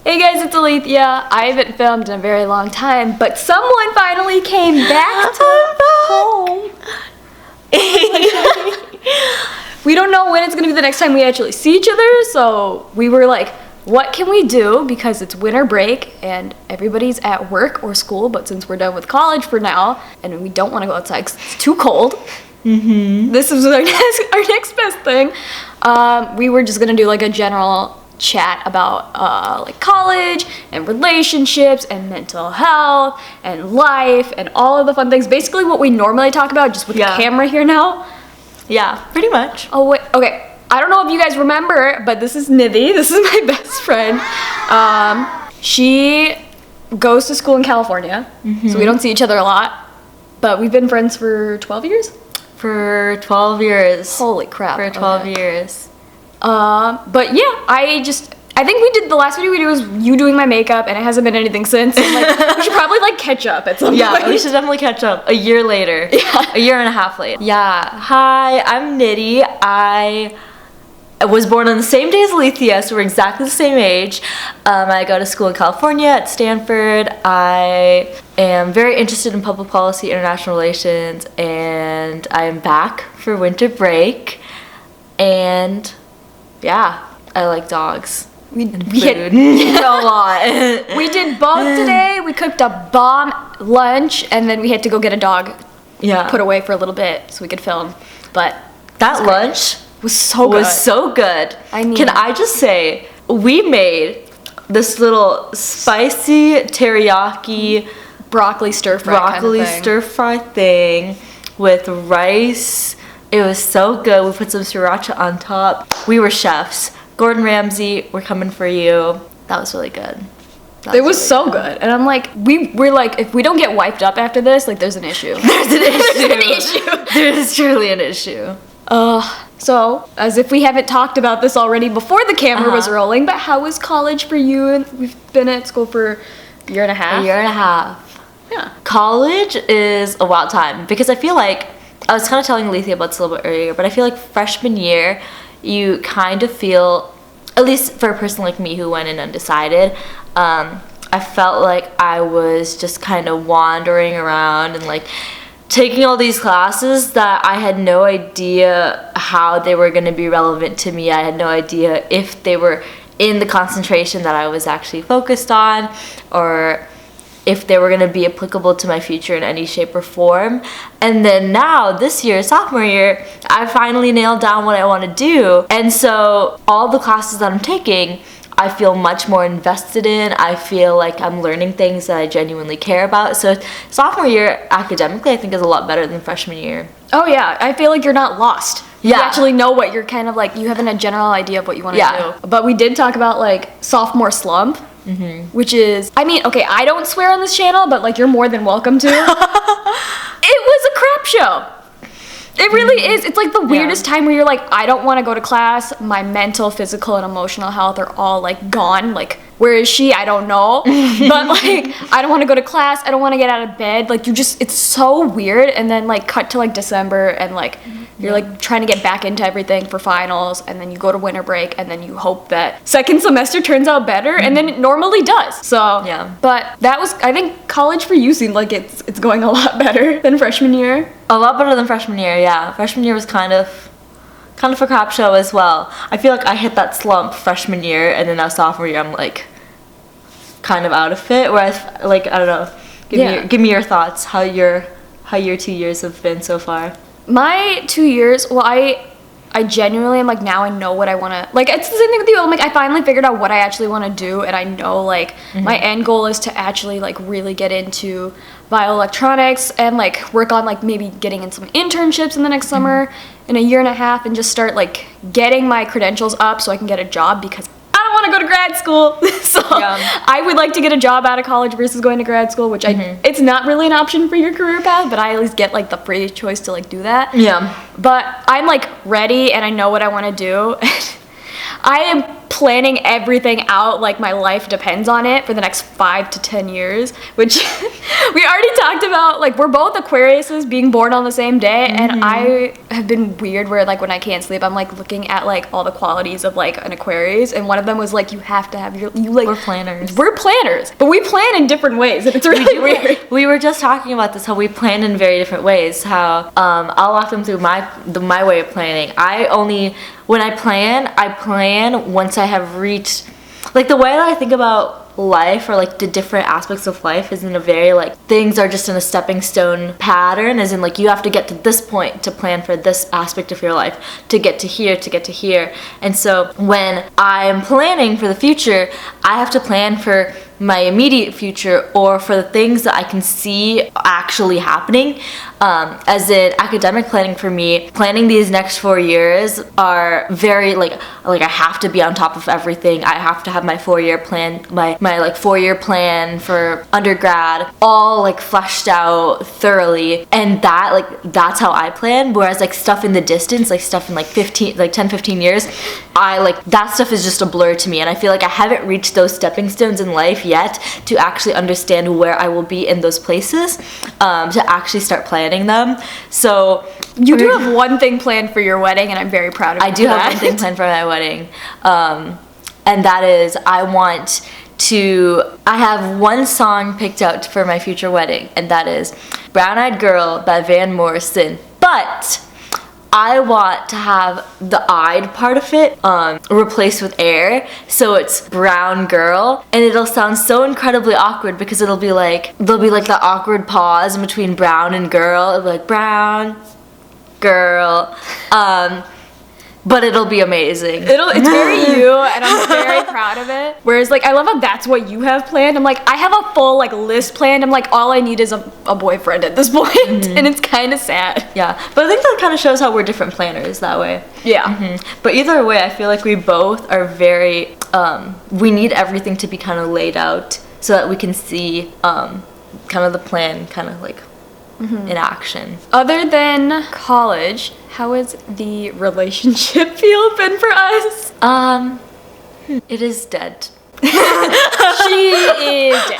Hey guys, it's Alethea. I haven't filmed in a very long time, but someone finally came back to home. We don't know when it's gonna be the next time we actually see each other, so we were like, what can we do? Because it's winter break and everybody's at work or school, but since we're done with college for now, and we don't want to go outside because it's too cold, this is our next best thing. We were just gonna do like a general chat about like college and relationships and mental health and life and all of the fun things. Basically what we normally talk about, just with the camera here now. Yeah, pretty much. Oh wait, okay. I don't know if you guys remember, but this is Nidhi. This is my best friend. She goes to school in California, so we don't see each other a lot. But we've been friends for 12 years? For 12 years. Holy crap. For 12 years. But yeah, I think we did, the last video we did was you doing my makeup, and it hasn't been anything since. And like, we should probably like catch up at some point. Yeah, we should definitely catch up a year later. Yeah. A year and a half later. Yeah. Hi, I'm Nidhi. I was born on the same day as Alethea, so we're exactly the same age. I go to school in California at Stanford. I am very interested in public policy, international relations, and I am back for winter break. And yeah, I like dogs. We had a lot. We did both today. We cooked a bomb lunch, and then we had to go get a dog put away for a little bit so we could film. But that lunch was so good. I mean, can I just say, we made this little spicy teriyaki broccoli stir fry thing with rice. It was so good. We put some sriracha on top. We were chefs. Gordon Ramsay, we're coming for you. That was really good. It was so good. And I'm like, we're like, if we don't get wiped up after this, like, there's an issue. There's an issue. There's truly an issue. So, as if we haven't talked about this already before the camera was rolling, but how was college for you? And we've been at school for a year and a half. A year and a half. Yeah. College is a wild time because I feel like, I was kind of telling Alethea about this a little bit earlier, but I feel like freshman year, you kind of feel, at least for a person like me who went in undecided, I felt like I was just kind of wandering around and like taking all these classes that I had no idea how they were going to be relevant to me. I had no idea if they were in the concentration that I was actually focused on, or if they were going to be applicable to my future in any shape or form. And then now, this year, sophomore year, I finally nailed down what I want to do. And so all the classes that I'm taking, I feel much more invested in. I feel like I'm learning things that I genuinely care about. So sophomore year, academically, I think is a lot better than freshman year. Oh yeah, I feel like you're not lost. You actually know what you're kind of like, you have a general idea of what you want to do. But we did talk about like sophomore slump. Which is, I mean, okay, I don't swear on this channel, but like, you're more than welcome to. It was a crap show. It really is. It's like the weirdest time where you're like, I don't want to go to class. My mental, physical, and emotional health are all like gone. Like, where is she? I don't know. But like, I don't want to go to class. I don't want to get out of bed. Like, it's so weird. And then like cut to like December, and like, you're like trying to get back into everything for finals, and then you go to winter break, and then you hope that second semester turns out better, and then it normally does. So but that was, I think college for you seemed like it's going a lot better than freshman year. A lot better than freshman year, yeah. Freshman year was kind of a crap show as well. I feel like I hit that slump freshman year, and then now sophomore year I'm like kind of out of it. Whereas like, I don't know. Give me your thoughts. How your 2 years have been so far. My 2 years, well, I genuinely am like, now I know what I want to, like, it's the same thing with you. I'm like, I finally figured out what I actually want to do, and I know like my end goal is to actually like really get into bioelectronics and like work on like maybe getting in some internships in the next summer in a year and a half, and just start like getting my credentials up so I can get a job, because I don't want to go to grad school. So I would like to get a job out of college versus going to grad school, which it's not really an option for your career path, but I at least get like the free choice to like do that. Yeah. But I'm like ready, and I know what I want to do. I am planning everything out like my life depends on it for the next 5 to 10 years, which we already talked about. Like, we're both Aquariuses being born on the same day, and I have been weird where, like, when I can't sleep, I'm like looking at like all the qualities of like an Aquarius, and one of them was like, you have to have we're planners, but we plan in different ways, and it's really weird. We were just talking about this, how we plan in very different ways. How I'll walk them through my way of planning. When I plan once I have reached, like, the way that I think about life, or like the different aspects of life, is in a very like, things are just in a stepping stone pattern, as in like, you have to get to this point to plan for this aspect of your life, to get to here. And so when I'm planning for the future, I have to plan for my immediate future, or for the things that I can see actually happening. As in academic planning, for me, planning these next 4 years are very like I have to be on top of everything. I have to have my 4-year plan, my like 4-year plan for undergrad, all like fleshed out thoroughly, and that's how I plan. Whereas like stuff in the distance, like stuff in like 10-15 years, I like that stuff is just a blur to me, and I feel like I haven't reached those stepping stones in life yet to actually understand where I will be in those places, to actually start planning them. So you do have one thing planned for your wedding, and I'm very proud of you. I do have one thing planned for my wedding, and that is I have one song picked out for my future wedding, and that is Brown Eyed Girl by Van Morrison. But I want to have the eyed part of it replaced with air, so it's brown girl, and it'll sound so incredibly awkward because there'll be like the awkward pause in between brown and girl. It'll be like brown girl, but it'll be amazing. It's very you, and I'm very proud of it. Whereas, like, I love how that's what you have planned. I'm like, I have a full, like, list planned. I'm like, all I need is a boyfriend at this point, and it's kind of sad. Yeah, but I think that kind of shows how we're different planners that way. Yeah. But either way, I feel like we both are very, we need everything to be kind of laid out so that we can see kind of the plan kind of, like, in action. Other than college, how has the relationship field been for us? It is dead. She is dead.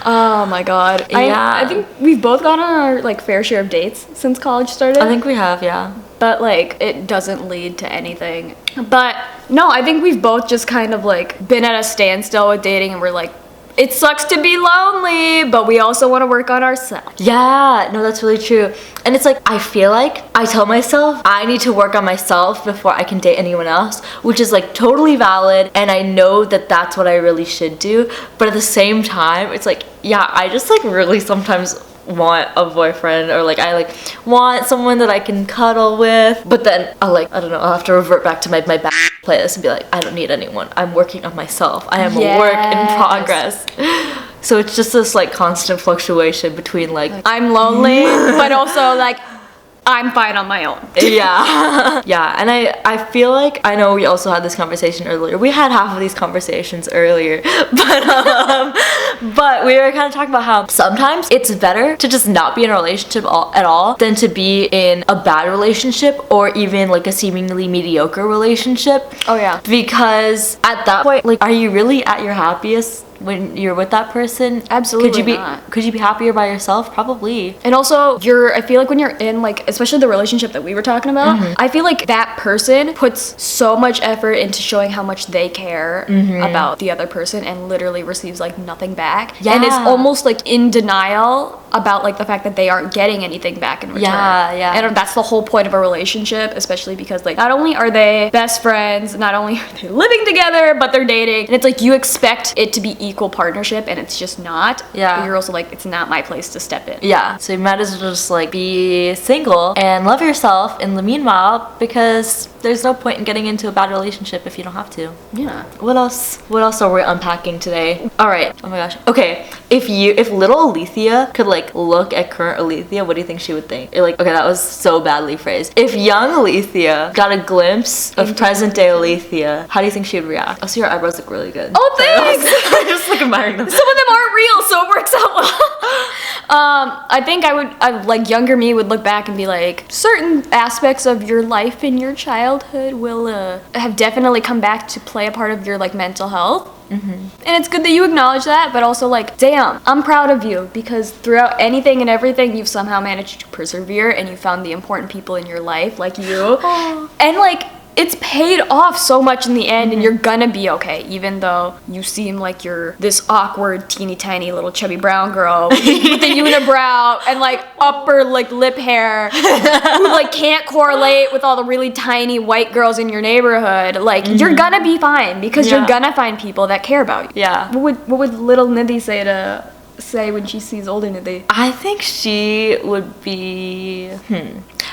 Oh my god. Yeah. I think we've both gone on our like fair share of dates since college started. I think we have, yeah. But like it doesn't lead to anything. But no, I think we've both just kind of like been at a standstill with dating, and we're like, it sucks to be lonely, but we also want to work on ourselves. Yeah, no, that's really true. And it's like, I feel like I tell myself I need to work on myself before I can date anyone else, which is like totally valid, and I know that that's what I really should do. But at the same time, it's like, yeah, I just like really sometimes want a boyfriend, or like I like want someone that I can cuddle with, but then I'll have to revert back to my back playlist and be like, I don't need anyone, I'm working on myself, I am a work in progress. So it's just this like constant fluctuation between like I'm lonely but also like I'm fine on my own. Yeah. Yeah, and I feel like, I know we also had this conversation earlier. We had half of these conversations earlier, but we were kind of talking about how sometimes it's better to just not be in a relationship at all than to be in a bad relationship, or even like a seemingly mediocre relationship. Oh yeah. Because at that point, like, are you really at your happiest when you're with that person? Absolutely not. Could you be happier by yourself? Probably. And also, I feel like when you're in, like, especially the relationship that we were talking about, I feel like that person puts so much effort into showing how much they care about the other person, and literally receives, like, nothing back. Yeah. And is almost, like, in denial about, like, the fact that they aren't getting anything back in return. Yeah. And that's the whole point of a relationship, especially because, like, not only are they best friends, not only are they living together, but they're dating. And it's like, you expect it to be equal partnership, and it's just not. Yeah. But you're also like, it's not my place to step in. Yeah. So you might as well just like be single and love yourself in the meanwhile, because there's no point in getting into a bad relationship if you don't have to. Yeah. What else are we unpacking today? All right. Oh my gosh. Okay. If little Alethea could like like look at current Alethea, what do you think she would think? Like, okay, that was so badly phrased. If young Alethea got a glimpse of present day Alethea, how do you think she would react? Also, your eyebrows look really good. Oh, thanks! I'm just like admiring them. Some of them aren't real, so it works out well. I think like younger me would look back and be like, certain aspects of your life in your childhood will have definitely come back to play a part of your like mental health. And it's good that you acknowledge that, but also like, damn, I'm proud of you because throughout anything and everything, you've somehow managed to persevere and you found the important people in your life, like you. And like, it's paid off so much in the end, and you're gonna be okay, even though you seem like you're this awkward, teeny tiny little chubby brown girl with a unibrow and like upper like lip hair who like can't correlate with all the really tiny white girls in your neighborhood. Like you're gonna be fine because you're gonna find people that care about you. Yeah. What would little Nidhi say when she sees older Nidhi? I think she would be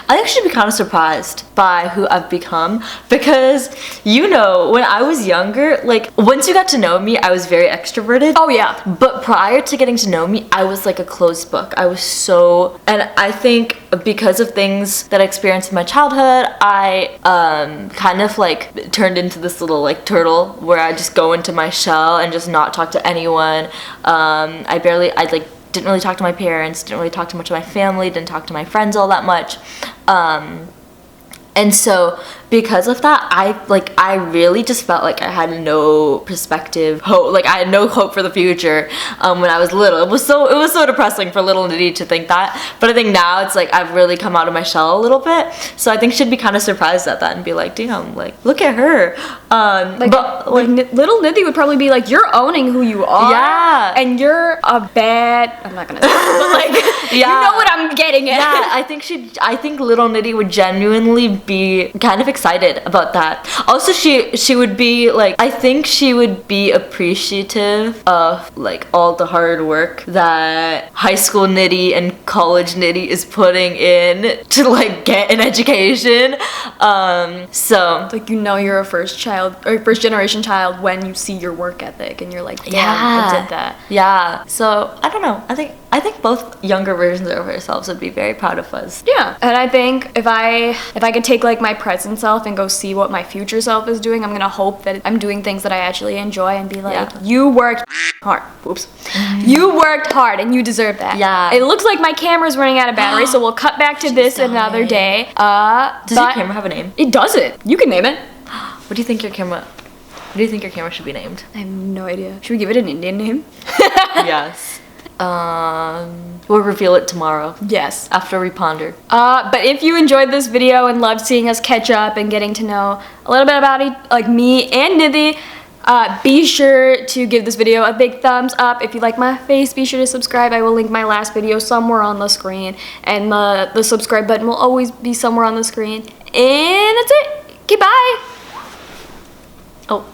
I think she'd be kind of surprised by who I've become because, you know, when I was younger, like, once you got to know me, I was very extroverted. Oh, yeah. But prior to getting to know me, I was like a closed book. I was so... And I think because of things that I experienced in my childhood, I kind of, like, turned into this little, like, turtle where I just go into my shell and just not talk to anyone. I didn't really talk to my parents, didn't really talk to much of my family, didn't talk to my friends all that much. And so because of that, I really just felt like I had no perspective, hope, like I had no hope for the future when I was little. It was so depressing for little Nidhi to think that. But I think now it's like I've really come out of my shell a little bit. So I think she'd be kind of surprised at that and be like, damn, like look at her. Little Nidhi would probably be like, you're owning who you are. Yeah. And you're a bad, I'm not gonna say it, but like, you know what I'm getting at. Yeah, I think little Nidhi would genuinely be kind of excited about that. Also, she would be like, I think she would be appreciative of like all the hard work that high school Nidhi and college Nidhi is putting in to like get an education. So like, you know, you're a first generation child when you see your work ethic and you're like, damn, I did that. Yeah. So I don't know. I think both younger versions of ourselves would be very proud of us. Yeah. And I think if I could take like my present self and go see what my future self is doing, I'm gonna hope that I'm doing things that I actually enjoy and be like, you worked hard. Oops. You worked hard and you deserve that. Yeah. It looks like my camera's running out of battery, so we'll cut back to this another day. Does your camera have a name? It doesn't. You can name it. What do you think your camera should be named? I have no idea. Should we give it an Indian name? Yes. We'll reveal it tomorrow. Yes. After we ponder. But if you enjoyed this video and loved seeing us catch up and getting to know a little bit about like me and Nidhi, be sure to give this video a big thumbs up. If you like my face, be sure to subscribe. I will link my last video somewhere on the screen, and the subscribe button will always be somewhere on the screen. And that's it. Okay, bye. Oh.